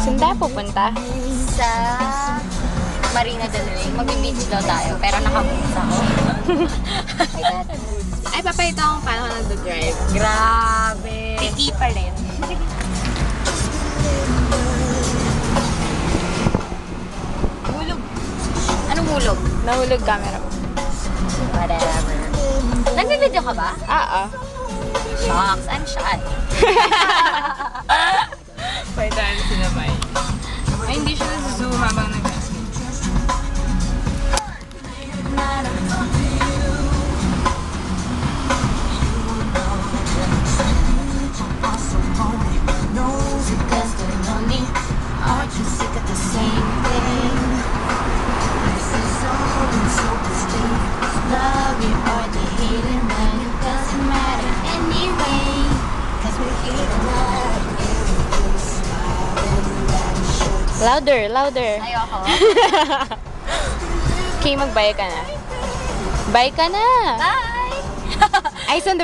Saan tayo pupunta? Sa Marina del Rey. Mag-beach daw tayo, pero nakabukas ako. Ay, papayito akong paano ka nag-drive. Grabe. Tiki pa rin. Hulog. Anong hulog? Nahulog camera mo. Whatever. Nagbe-video ka ba? Oo. Shucks, I'm shy. Pwede tayo sinabay. Ay, hindi siya nasa-zoom habang nag-ask. Because they're lonely. Aren't you sick of the same thing? This is all in so distinct. Love you or the hating, man, it doesn't matter anyway. Cause we're here tonight. Louder, louder. Ayoko. Okay, mag-bye ka na. Bye ka na! Bye! Ay, saan